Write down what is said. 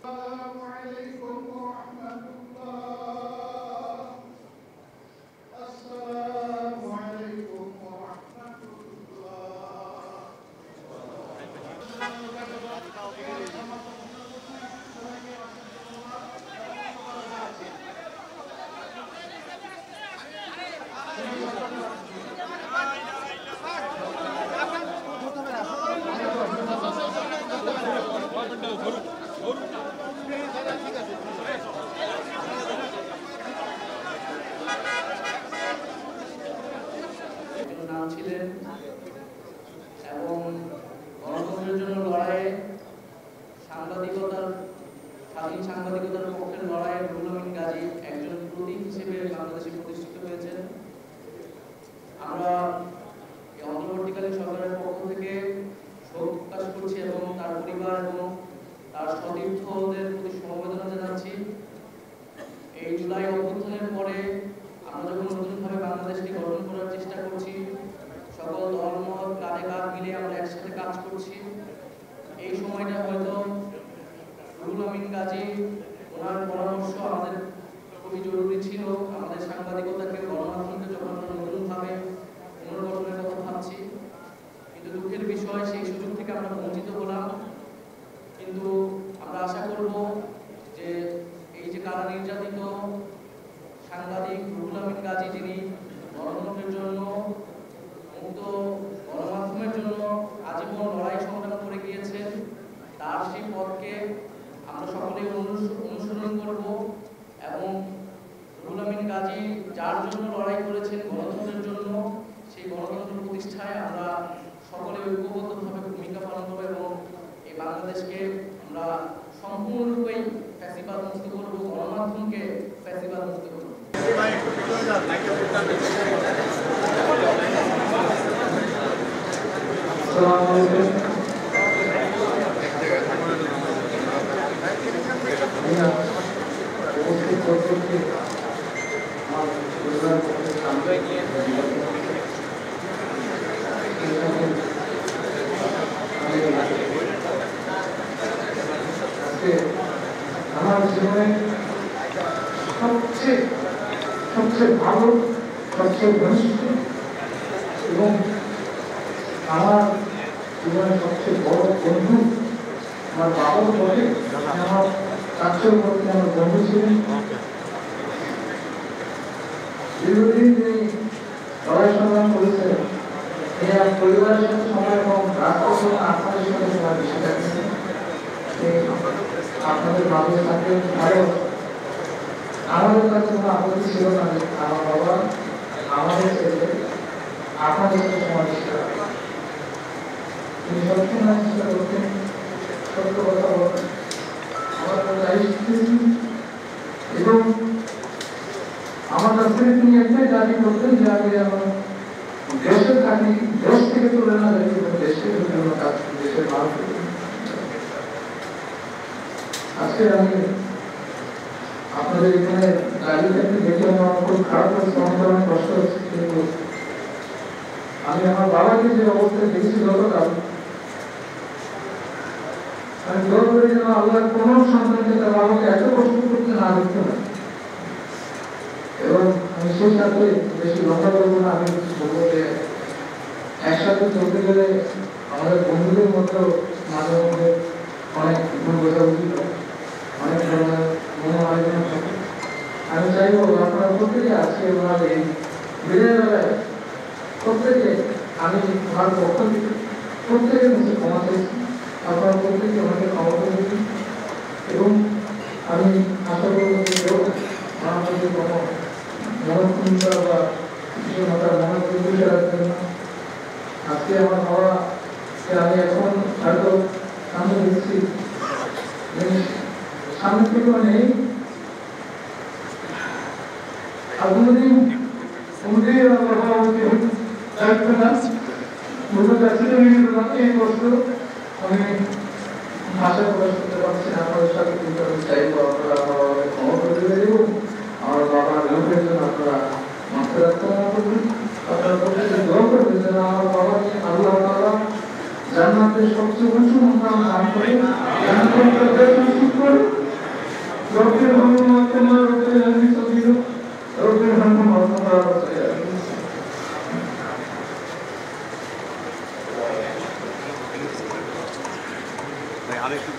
السلام عليكم ورحمة الله. السلام عليكم ورحمة الله. নাম ছিলেন এবং গণতন্ত্রের জন্য লড়াইয়ে স্বাধীন সাংবাদিকতার পক্ষের লড়াইয়ে রুহুল আমিন গাজী একজন প্রতীক হিসেবে বাংলাদেশে প্রতিষ্ঠিত হয়েছেন। আমরা এই অন্তর্বর্তীকালীন সরকারের পক্ষ থেকে শোক প্রকাশ করছি এবং তার পরিবার এবং তার সতীর্থদের প্রতি সমবেদনা জানাচ্ছি। এই জুলাই অভ্যুত্থানের পরে আমরা যখন নতুনভাবে বাংলাদেশকে গঠন করার চেষ্টা করছি, সকল দলমত কাঁধে কাঁধ মিলে আমরা একসাথে কাজ করছি। এই সময়টা হয়তো রুহুল আমিন গাজী ওনার পরামর্শ আমাদের খুবই জরুরি ছিল। আমাদের সাংবাদিকতাকে গণমাধ্যমকে যখন আমরা নতুনভাবে পুনর্গঠনের কথা ভাবছি, কিন্তু দুঃখের বিষয় সেই সুযোগ থেকে আমরা বঞ্চিত হলাম। কিন্তু আমরা আশা করব যে এই যে কারা নির্যাতিত সাংবাদিক রুহুল আমিন গাজী, যিনি গণতন্ত্রের জন্য, মুক্ত গণমাধ্যমের জন্য আজীবন লড়াই সংগ্রাম করে গিয়েছেন, তার সেই পথকে আমরা সকলেই অনুসরণ করব এবং রুহুল আমিন গাজী যার জন্য লড়াই করেছেন, গণতন্ত্রের জন্য, সেই গণতন্ত্র প্রতিষ্ঠায় আমরা সকলে ঐক্যবদ্ধভাবে ভূমিকা পালন করব এবং এই বাংলাদেশকে আমরা সম্পূর্ণরূপেই ফ্যাসিবাদ মুক্ত করব, গণমাধ্যমকে ফ্যাসিবাদ মুক্ত করব। আমার জীবনে সবচেয়ে ভালো, সবচেয়ে ঘনিষ্ঠ এবং আমার জীবনের সবচেয়ে বড় বন্ধু আমার বাবার বলে, আমার কাছের মধ্যে আমার বন্ধু ছিলেন। দীর্ঘদিন তিনি লড়াই সংগ্রাম করেছেন। তিনি আমার পরিবারের সাথে সময় এবং রাষ্ট্র আপনাদের সাথে সময় বেশি থাকছেন। আপনাদের মাঝে থাকে ভালো। আমাদের কাছে কোনো আপত্তি ছিল না যে আমার বাবা আমাদের ছেলে আপনাদের সাথে সময় বেশি থাকে। তিনি সবসময় চেষ্টা করতেন সত্য কথা বলেন, আমার তাই শিখেছি এবং আমার কাছ থেকে তিনি একটাই দাবি করতেন যে আমি যেন দেশে থাকি, দেশ থেকে চলে না যাই, দেশের জন্য কাজ করি, দেশের মানুষের। আজকে আমি আপনাদের এখানে দাঁড়িয়ে থাকতে দেখে আমার খুব খারাপ হচ্ছে, অনেক কষ্ট হচ্ছে, কিন্তু আমি আমার বাবাকে যে অবস্থায় দেখেছি গতকাল, আমি দোয়া করি যেন আল্লাহ কোন সন্তানকে তার বাবাকে এত কষ্ট করতে না দেখতে হয়। এবং আমি সেই সাথে বেশি লম্বা করবো না, আমি বলবো যে একসাথে চলতে গেলে আমাদের বন্ধুদের মধ্যে মাঝে মধ্যে অনেক ভুল বোঝাবুঝি, অনেক ধরনের মনোমালিন্য থাকে। আমি চাইবো আপনারা প্রত্যেকে আজকে ওনার এই দিনের বেলায় প্রত্যেকে, আমি আমার পক্ষ থেকে প্রত্যেকের মধ্যে ক্ষমা চাইছি, আপনারা প্রত্যেকে ওনাকে ক্ষমা করে দিন। এবং আমি আশা করবো যে কেউ আমার মধ্যে কোনো মনোক্ষুণ্ণতা বা কিছু মাতার মনোপ্রভুষে রাখবেন না। আজকে আমার বাবাকে আমি এখন হয়তো সামনে দেখছি, সামনে থেকে নেই, আর কোনোদিন আমার বাবাকে রাখবে না। বুঝতে পারছি এই কষ্ট আমি ভাষা প্রকাশ করতে পারছি না। আপনাদের সাথে কিন্তু আমি চাইবো আপনারা আমার বাবাকে ক্ষমা করে দেব, আমার বাবার লোকের জন্য আপনারা মাত্রা ক্ষমা করবেন, আপনারা প্রত্যেকে দোয়া করবেন যেন আমার বাবাকে আল্লাহ তাআলা জান্নাতের সবচেয়ে উঁচু মুকাম দান করে, জান্নাতের সুখ করে। الذي سبيله رب ارحمهم وارحمهم ভাই আরেকটু